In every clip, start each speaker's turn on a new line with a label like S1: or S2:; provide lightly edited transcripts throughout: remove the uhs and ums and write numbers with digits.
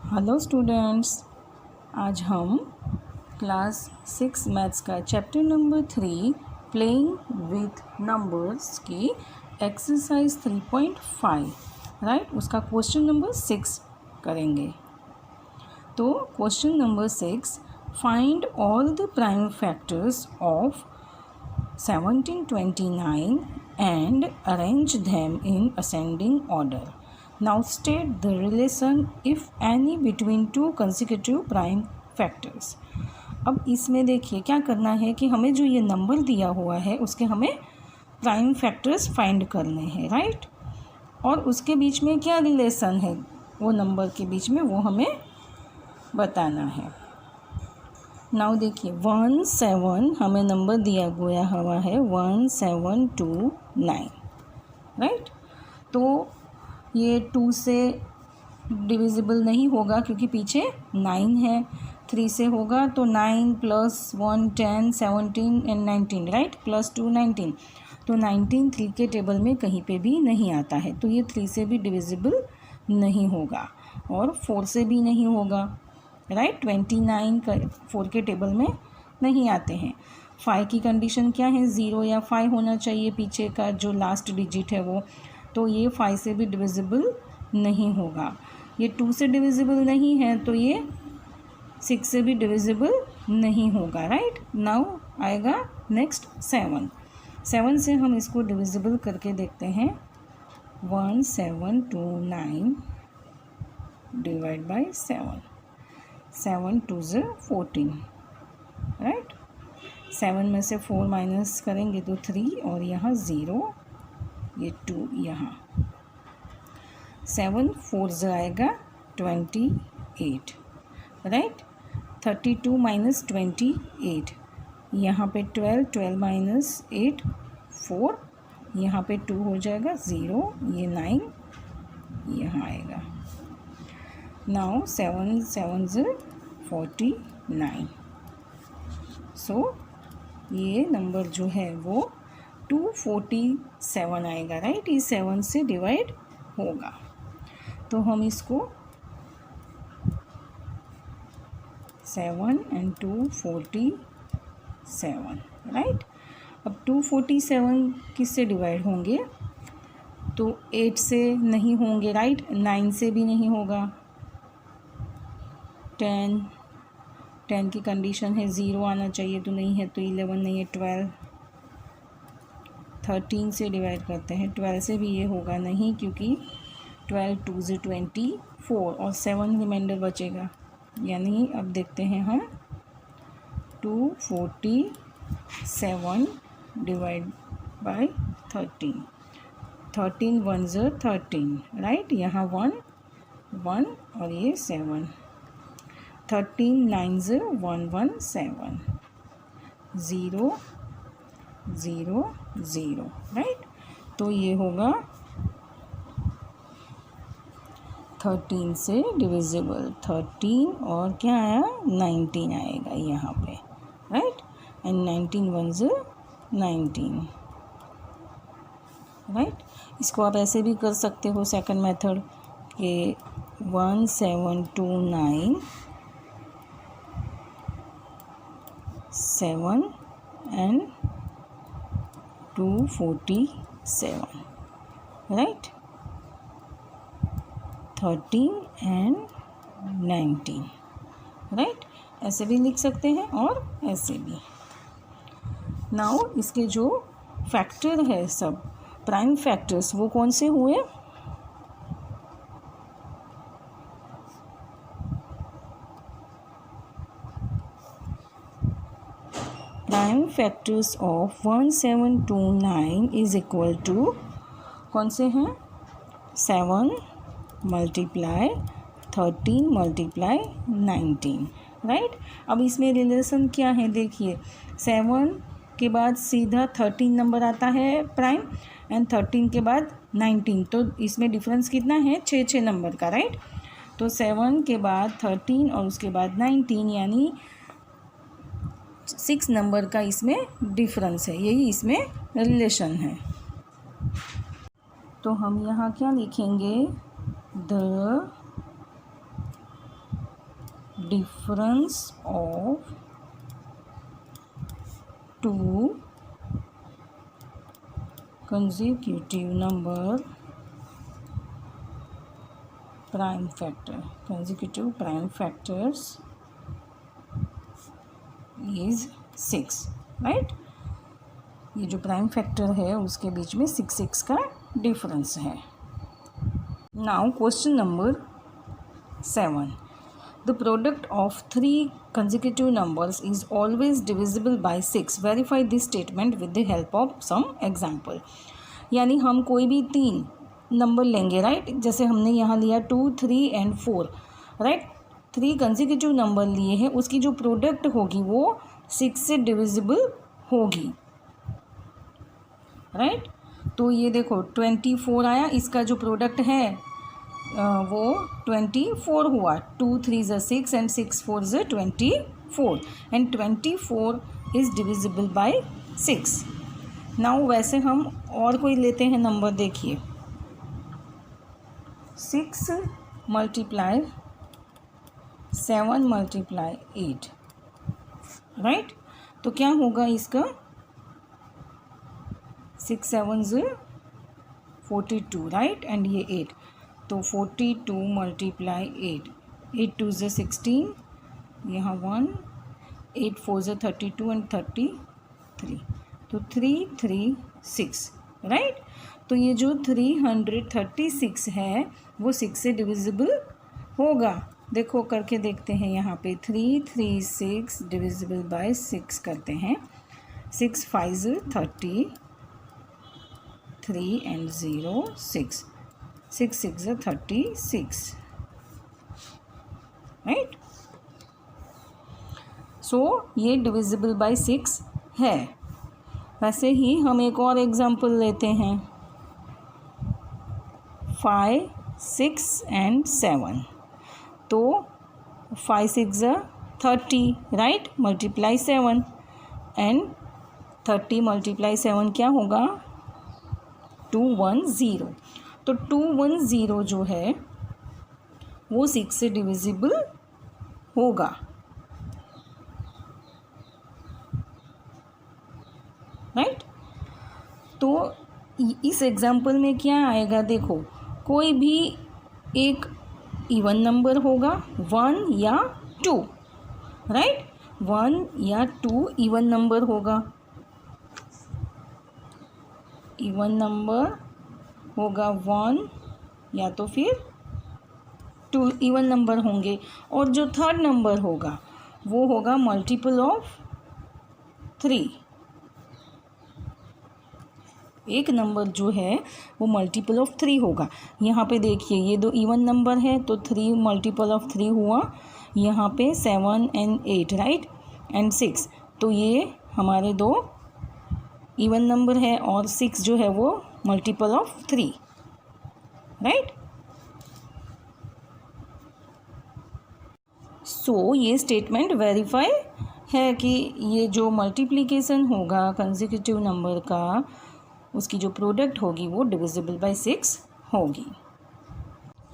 S1: Hello students, आज हम class 6 maths का chapter number 3 playing with numbers की एक्सरसाइज 3.5 राइट उसका क्वेश्चन नंबर 6 करेंगे। तो question number 6, find all the prime factors of 1729 and arrange them in ascending order. Now state the relation if any between two consecutive prime factors. अब इसमें देखिए क्या करना है कि हमें जो ये नंबर दिया हुआ है उसके हमें प्राइम फैक्टर्स फाइंड करने हैं, राइट। और उसके बीच में क्या रिलेशन है वो नंबर के बीच में वो हमें बताना है। नाउ देखिए 17 हमें नंबर दिया गया हुआ है 1729, राइट। तो ये 2 से डिविजिबल नहीं होगा क्योंकि पीछे 9 है। 3 से होगा तो 9 + 1 10 17 एंड 19, राइट, +2 19। तो 19 3 के टेबल में कहीं पे भी नहीं आता है, तो ये 3 से भी डिविजिबल नहीं होगा और 4 से भी नहीं होगा, राइट। 29 का 4 के टेबल में नहीं आते हैं। 5 की कंडीशन क्या है, 0 या 5 होना चाहिए पीछे का जो लास्ट डिजिट है वो, तो ये 5 से भी डिविजिबल नहीं होगा। ये 2 से डिविजिबल नहीं है तो ये 6 से भी डिविजिबल नहीं होगा, राइट। नाउ आएगा नेक्स्ट 7 से हम इसको डिविजिबल करके देखते हैं। 1729 डिवाइड बाई 7 2 = 14, राइट। 7 में से 4 माइनस करेंगे तो 3 और यहाँ 0, ये 2 यहाँ। 7 4 आएगा 28, राइट। 32 - 28, यहाँ पे 12 - 8 4, यहाँ पे 2 हो जाएगा 0, ये 9 यहाँ आएगा। नाउ 7 7 = 49। सो ये नंबर जो है वो 247 आएगा, राइट। ये 7 से डिवाइड होगा तो हम इसको 7 and 247, राइट। अब 247 किससे डिवाइड होंगे, तो 8 से नहीं होंगे, राइट। 9 से भी नहीं होगा। 10 की कंडीशन है 0 आना चाहिए तो नहीं है, तो 11 नहीं है, 12। 13 से डिवाइड करते हैं, 12 से भी ये होगा नहीं क्योंकि 12 2 = 24 और 7 रिमाइंडर बचेगा, यानी अब देखते हैं हम 247 डिवाइड बाय 13। 13 1 = 13, राइट। यहाँ 1 1 और ये 7। 13 9 = 117 0 0 0, राइट। तो ये होगा 13 से डिविजिबल 13 और क्या आया 19 आएगा यहाँ पे, राइट। And 19 1 = 19, right. इसको आप ऐसे भी कर सकते हो सेकंड मेथड के 1729 7 and 247, राइट। 13 and 19, right. ऐसे भी लिख सकते हैं और ऐसे भी। नाउ इसके जो फैक्टर है सब प्राइम फैक्टर्स वो कौन से हुए, prime factors of 1729 is equal to कौन से हैं, 7 × 13 × 19, राइट। अब इसमें रिलेशन क्या है देखिए, 7 के बाद सीधा 13 नंबर आता है प्राइम एंड 13 के बाद 19, तो इसमें डिफरेंस कितना है 6 नंबर का, राइट। तो 7 के बाद 13 और उसके बाद 19 यानी 6 नंबर का इसमें डिफरेंस है, यही इसमें रिलेशन है। तो हम यहाँ क्या लिखेंगे, the difference of two consecutive number prime factor, consecutive prime factors is 6, right. ये जो प्राइम फैक्टर है उसके बीच में 6 का डिफरेंस है। Now question number 7, the product of 3 consecutive numbers is always divisible by 6. Verify this statement with the help of some example. यानी हम कोई भी 3 नंबर लेंगे, राइट। जैसे हमने यहाँ लिया 2, 3 एंड 4, राइट। 3 कंसेक्यूटिव नंबर लिए हैं, उसकी जो प्रोडक्ट होगी वो 6 से डिविजिबल होगी, राइट। तो ये देखो 24 आया, इसका जो प्रोडक्ट है वो 24 हुआ। 2 3 ज़ 6 एंड 6 4 ज़ 24 and 24 is divisible by 6। Now वैसे हम और कोई लेते हैं नंबर, देखिए 6 मल्टीप्लाई 7 मल्टीप्लाई 8, राइट। तो क्या होगा इसका, 6 7 ज़ 42, राइट, एंड ये 8, तो 42 मल्टीप्लाई 8, 8 2 ज़ 16, यहाँ 1, 8 4 ज़ 32 एंड 33, तो 3 3 6, राइट। तो ये जो 336 है वो 6 से डिविजिबल होगा। देखो करके देखते हैं, यहाँ पे 336 डिविजिबल बाय 6 करते हैं। 6 5 ज़ 30, 3 एंड 0 6, 6 6 ज़ 36, राइट। सो ये डिविजिबल बाय 6 है। वैसे ही हम एक और एग्जांपल लेते हैं, 5 6 एंड 7, तो 5 6 ज़ 30, राइट, मल्टीप्लाई 7 एंड 30 मल्टीप्लाई 7 क्या होगा, 210। तो 210 जो है वो 6 से डिविजिबल होगा, राइट। तो इस एग्जाम्पल में क्या आएगा, देखो कोई भी एक इवन नंबर होगा, 1 या 2, राइट। 1 या 2 इवन नंबर होगा, इवन नंबर होगा 1 या तो फिर 2 इवन नंबर होंगे, और जो थर्ड नंबर होगा वो होगा मल्टीपल ऑफ 3। एक नंबर जो है वो मल्टीपल ऑफ 3 होगा। यहाँ पे देखिए ये 2 इवन नंबर है, तो 3 मल्टीपल ऑफ 3 हुआ, यहाँ पे 7 एंड 8, राइट, एंड 6, तो ये हमारे 2 इवन नंबर है, और 6 जो है वो मल्टीपल ऑफ 3, राइट। सो ये स्टेटमेंट वेरीफाई है कि ये जो मल्टीप्लिकेशन होगा कंसेक्यूटिव नंबर का, उसकी जो प्रोडक्ट होगी वो डिविजिबल बाय 6 होगी।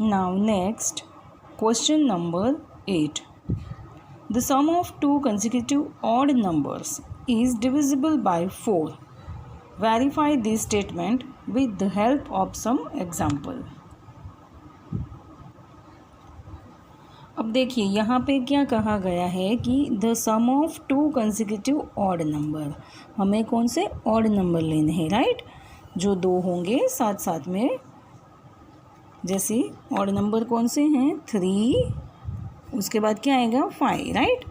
S1: Now next question number 8, the sum of 2 consecutive odd numbers is divisible by 4. Verify this statement with the help of some example. अब देखिए यहाँ पे क्या कहा गया है कि the sum of 2 consecutive odd number, हमें कौन से ऑड नंबर लेने हैं, राइट, जो 2 होंगे साथ साथ में। जैसे ऑड नंबर कौन से हैं, 3, उसके बाद क्या आएगा 5, राइट।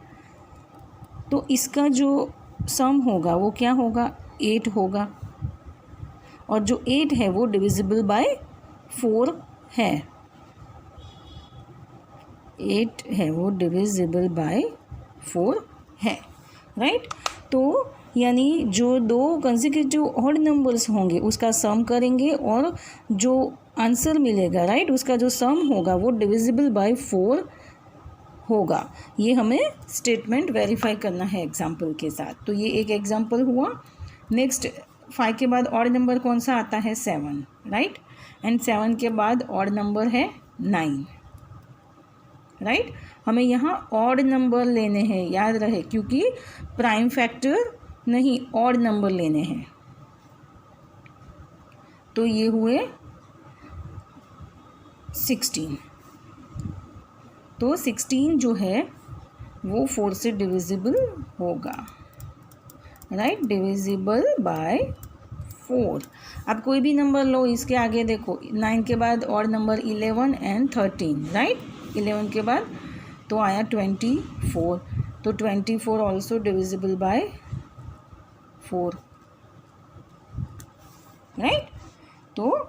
S1: तो इसका जो सम होगा वो क्या होगा, 8 होगा, और जो 8 है वो डिविजिबल बाय 4 है, 8 है वो डिविजिबल बाय 4 है, राइट। तो यानी जो 2 कंसेक्यूटिव ऑड नंबर्स होंगे उसका सम करेंगे, और जो आंसर मिलेगा, राइट, उसका जो सम होगा वो डिविजिबल बाय 4 होगा। ये हमें स्टेटमेंट वेरीफाई करना है एग्जाम्पल के साथ। तो ये एक एग्जाम्पल हुआ। नेक्स्ट 5 के बाद ऑड नंबर कौन सा आता है, 7, राइट, एंड 7 के बाद ऑड नंबर है 9, राइट। हमें यहाँ ऑड नंबर लेने हैं, याद रहे, क्योंकि प्राइम फैक्टर नहीं, ऑड नंबर लेने हैं। तो ये हुए 16। तो 16 जो है वो 4 से डिविजिबल होगा, राइट, डिविजिबल बाय 4। अब कोई भी नंबर लो, इसके आगे देखो 9 के बाद और नंबर 11 एंड 13, राइट, 11 के बाद तो आया 24। तो 24 ऑल्सो डिविजिबल बाय 4, राइट। तो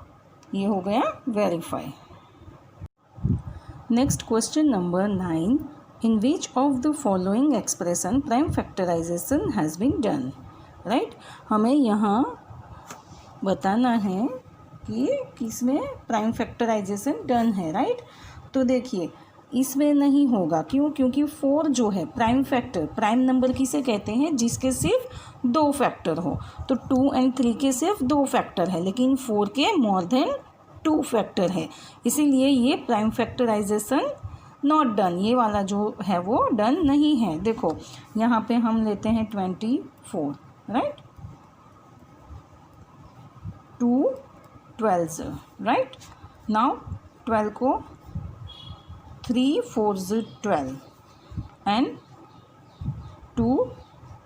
S1: ये हो गया verify. Next question number 9, in which of the following expression prime factorization has been done, right. हमें यहाँ बताना है कि किसमें प्राइम फैक्टराइजेशन डन है, राइट। तो देखिए इसमें नहीं होगा, क्यों, क्योंकि 4 जो है प्राइम फैक्टर, प्राइम नंबर किसे कहते हैं, जिसके सिर्फ 2 फैक्टर हो। तो 2 एंड 3 के सिर्फ 2 फैक्टर है, लेकिन 4 के मोर देन 2 फैक्टर है, इसीलिए ये प्राइम फैक्टराइजेशन नॉट डन, ये वाला जो है वो डन नहीं है। देखो यहाँ पे हम लेते हैं 24, राइट, 2 12s, राइट। नाउ 12 को 3 4s 12 एंड 2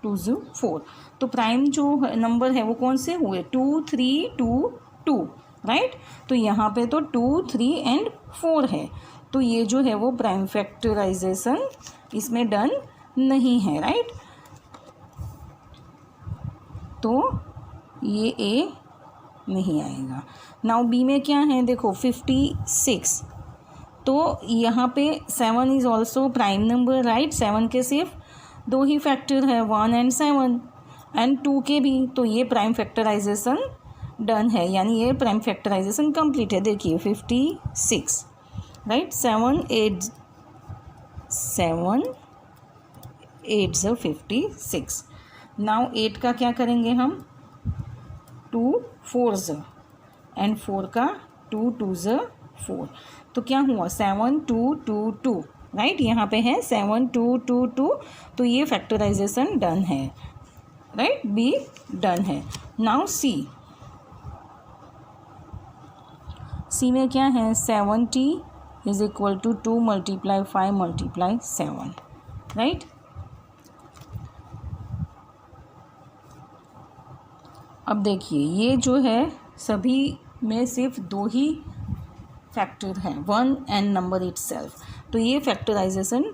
S1: 2s 4। तो प्राइम जो नंबर है वो कौन से हुए, 2 3 2 2, राइट। तो यहाँ पे तो 2 3 एंड 4 है, तो ये जो है वो प्राइम फैक्टराइजेशन इसमें डन नहीं है, राइट। तो ये ए नहीं आएगा। नाउ बी में क्या है, देखो 56, तो यहाँ पे 7 is also prime number, right. 7 के सिर्फ 2 ही फैक्टर है, 1 एंड 7 एंड 2 के भी, तो ये प्राइम फैक्टराइजेशन डन है, यानी ये प्राइम फैक्टराइजेशन कंप्लीट है। देखिए 56, राइट, 7 8 56। नाउ 8 का क्या करेंगे हम, 2 4s एंड 4 का 2 2s 4। तो क्या हुआ, 7 2 2 2, राइट। यहाँ पे है 7 2 2 2, तो ये फैक्टराइजेशन डन है, राइट, बी डन है। नाउ सी में क्या है, 70 is equal to 2 multiply 5 multiply 7, right. अब देखिए ये जो है सभी में सिर्फ 2 ही फैक्टर हैं, 1 एंड नंबर इटसेल्फ, तो ये फैक्टराइजेशन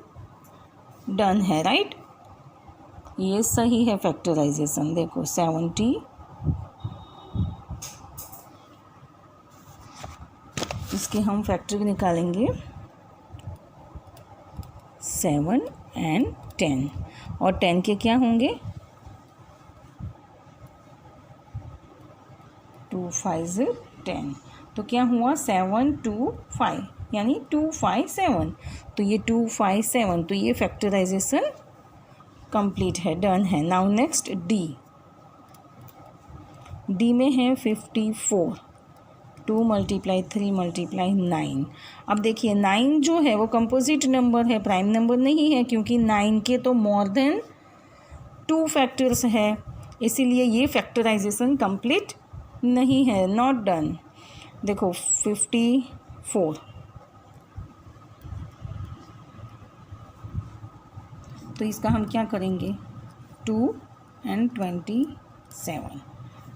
S1: डन है, राइट। ये सही है फैक्टराइजेशन। देखो 70, इसके हम फैक्टर निकालेंगे 7 एंड 10, और 10 के क्या होंगे, 2 5 10, तो क्या हुआ 7 2 5, यानी 2 5 7, तो ये 2 5 7, तो ये फैक्टराइजेशन कंप्लीट है, डन है। नाउ नेक्स्ट डी में है 54, 2 मल्टीप्लाई 3 मल्टीप्लाई 9। अब देखिए 9 जो है वो कंपोजिट नंबर है, प्राइम नंबर नहीं है, क्योंकि 9 के तो मोर देन 2 फैक्टर्स है, इसीलिए ये फैक्टराइजेशन कंप्लीट नहीं है, नॉट डन। देखो 54, तो इसका हम क्या करेंगे, 2 एंड 27,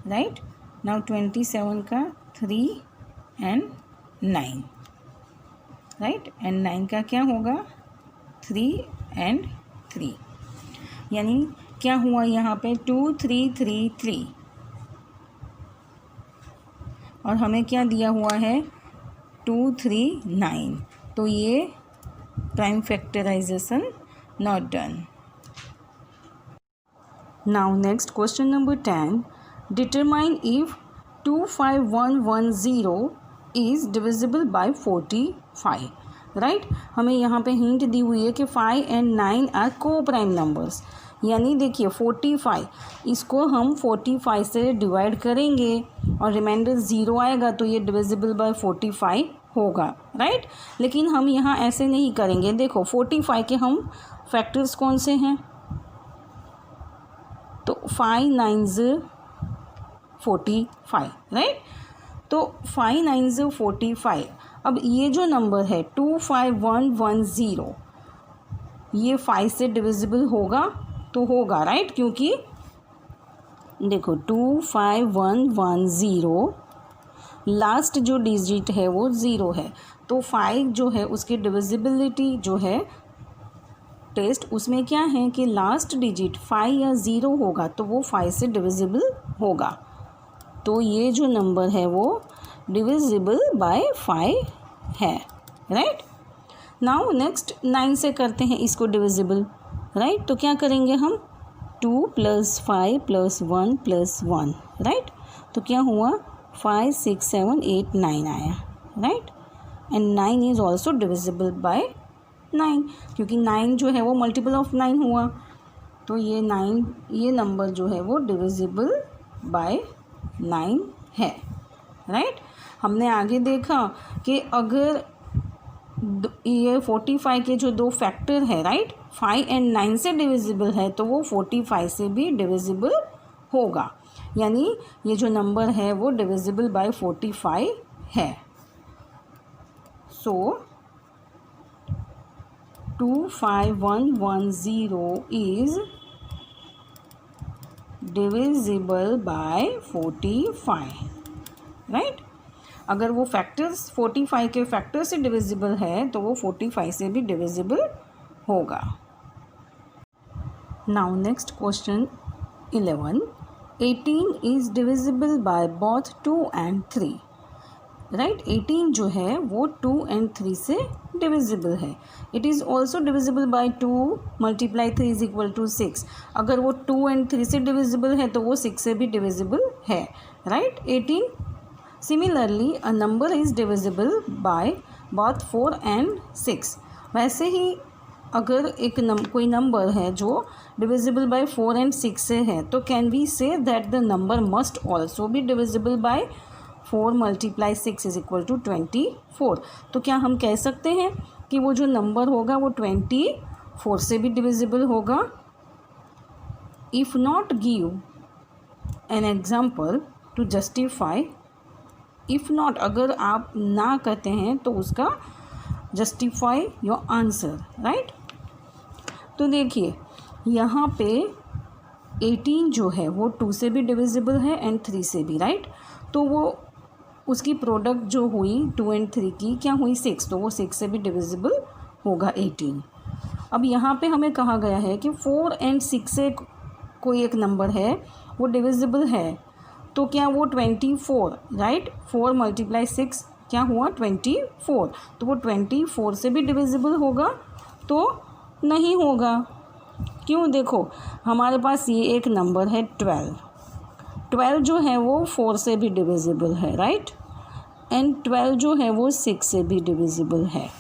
S1: राइट। नाउ 27 का 3 एंड 9, राइट, एंड 9 का क्या होगा, 3 एंड 3, यानी क्या हुआ यहाँ पे 2 3 3 3, और हमें क्या दिया हुआ है 2 3 9, तो ये prime factorization not done. Now next question number 10, determine if 25110 is divisible by 45, right. हमें यहाँ पे हिंट दी हुई है कि 5 and 9 are coprime numbers, यानी देखिए 45, इसको हम 45 से डिवाइड करेंगे और रिमाइंडर 0 आएगा, तो ये डिविजिबल बाय 45 होगा, राइट। लेकिन हम यहाँ ऐसे नहीं करेंगे। देखो 45 के हम फैक्टर्स कौन से हैं, तो 5 9s 45, राइट। तो 5 9s 45। अब ये जो नंबर है 25110, ये 5 से डिविजिबल होगा तो होगा, राइट, क्योंकि देखो 25110 लास्ट जो डिजिट है वो 0 है, तो 5 जो है उसकी डिविजिबिलिटी जो है टेस्ट उसमें क्या है कि लास्ट डिजिट 5 या 0 होगा तो वो 5 से डिविजिबल होगा। तो ये जो नंबर है वो डिविजिबल बाय 5 है, राइट। नाउ नेक्स्ट 9 से करते हैं इसको डिविजिबल, राइट। तो क्या करेंगे हम 2 + 5 + 1 + 1, राइट। तो क्या हुआ 5 6 7 8 9 आया, right. And 9 is also divisible by 9, क्योंकि 9 जो है वो मल्टीपल ऑफ 9 हुआ, तो ये 9 ये नंबर जो है वो डिविजिबल बाय 9 है, राइट। हमने आगे देखा कि अगर ये 45 के जो दो फैक्टर है, राइट, 5 और 9 से डिविजिबल है तो वो 45 से भी डिविजिबल होगा, यानी ये जो नंबर है वो डिविजिबल बाय 45 है। सो 25110 इज डिविजिबल बाय 45, राइट। अगर वो फैक्टर्स 45 के फैक्टर से डिविजिबल है तो वो 45 से भी डिविजिबल होगा। Now next question 11, 18 is divisible by both 2 and 3, right. 18 जो है वो 2 and 3 से डिविजिबल है। It is also divisible by 2 × 3 = 6। अगर वो 2 and 3 से डिविजिबल है तो वो 6 से भी डिविजिबल है, right. 18 similarly a number is divisible by both 4 and 6। वैसे ही अगर एक कोई नंबर है जो डिविजिबल बाय 4 and 6 से है तो can we say that the number must also be divisible by 4 × 6 = 24। तो क्या हम कह सकते हैं कि वो जो नंबर होगा वो 24 से भी डिविजिबल होगा। If not give an example to justify, if not अगर आप ना कहते हैं तो उसका जस्टिफाई योर आंसर, राइट। तो देखिए यहाँ पे 18 जो है वो 2 से भी डिविजिबल है एंड 3 से भी, राइट। तो वो उसकी प्रोडक्ट जो हुई 2 and 3 की क्या हुई 6, तो वो 6 से भी डिविजिबल होगा 18। अब यहाँ पे हमें कहा गया है कि 4 and 6 से कोई एक नंबर है वो डिविजिबल है, तो क्या वो 24, राइट। 4 × 6 क्या हुआ 24, तो वो 24 से भी डिविजिबल होगा तो नहीं होगा। क्यों, देखो हमारे पास ये एक नंबर है 12 जो है वो 4 से भी डिविजिबल है, राइट। एंड 12 जो है वो 6 से भी डिविजिबल है,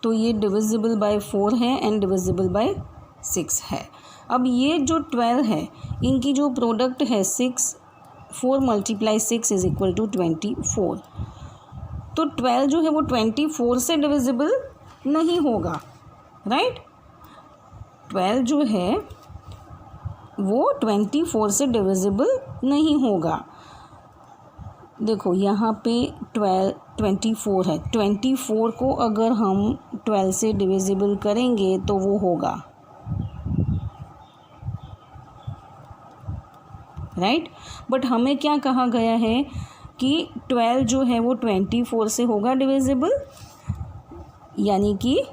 S1: तो ये डिविजिबल बाय 4 है एंड डिविजिबल बाय 6 है। अब ये जो 12 है इनकी जो प्रोडक्ट है 4 × 6 = 24, तो 12 जो है वो 24 से डिविजिबल नहीं होगा, राइट। 12 जो है वो 24 से डिविजिबल नहीं होगा। देखो यहाँ पे 24 है, 24 को अगर हम 12 से डिविजिबल करेंगे तो वो होगा, राइट। बट हमें क्या कहा गया है कि 12 जो है वो 24 से होगा डिविजिबल, यानी कि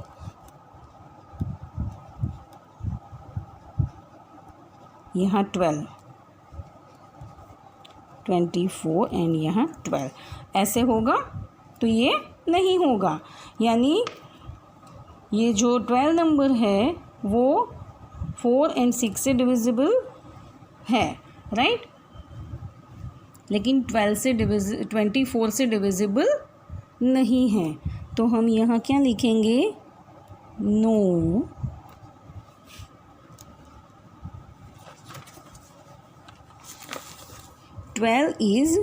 S1: यहाँ 24 एंड यहाँ 12 ऐसे होगा, तो ये नहीं होगा। यानी ये जो 12 नंबर है वो 4 and 6 से डिविजिबल है, राइट। लेकिन 24 से डिविजिबल नहीं है, तो हम यहाँ क्या लिखेंगे, no 12 is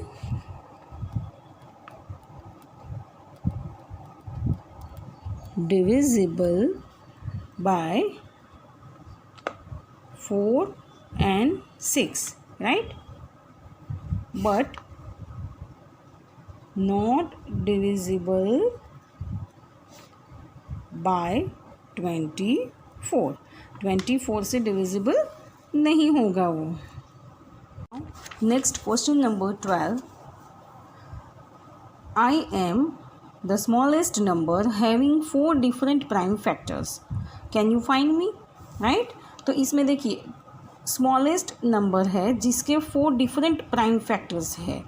S1: divisible by 4 and 6, right? But not divisible by 24. 24 से divisible नहीं होगा वो. Next question number 12. I am the smallest number having 4 different prime factors. Can you find me? Right? तो इसमें देखिए स्मॉलेस्ट नंबर है जिसके 4 डिफरेंट प्राइम फैक्टर्स है.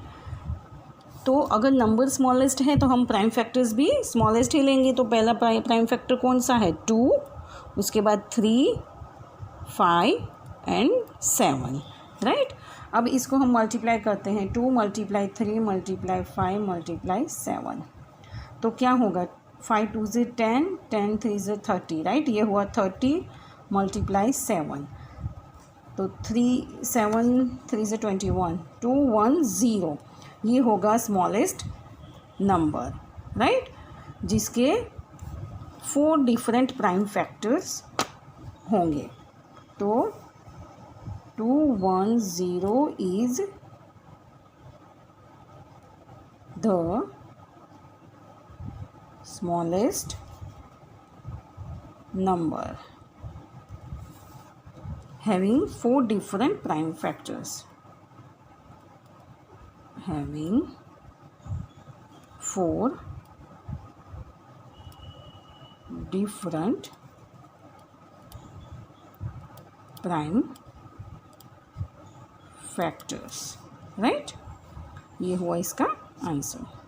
S1: तो अगर नंबर स्मॉलेस्ट है तो हम प्राइम फैक्टर्स भी स्मॉलेस्ट ही लेंगे. तो पहला प्राइम फैक्टर कौन सा है? 2, उसके बाद 3, 5 एंड 7, राइट. अब इसको हम मल्टीप्लाई करते हैं. 2 × 3 × 5 × 7. तो क्या होगा? 5 2 से 10, 10 3 से 30, राइट. ये हुआ 30 × 7. तो 7 3 से 21, 210. ये होगा स्मॉलेस्ट नंबर, राइट, जिसके 4 डिफरेंट प्राइम फैक्टर्स होंगे. तो 210 is the smallest number having 4 different prime factors. Having 4 different prime factors, right? ये हुआ इसका आंसर.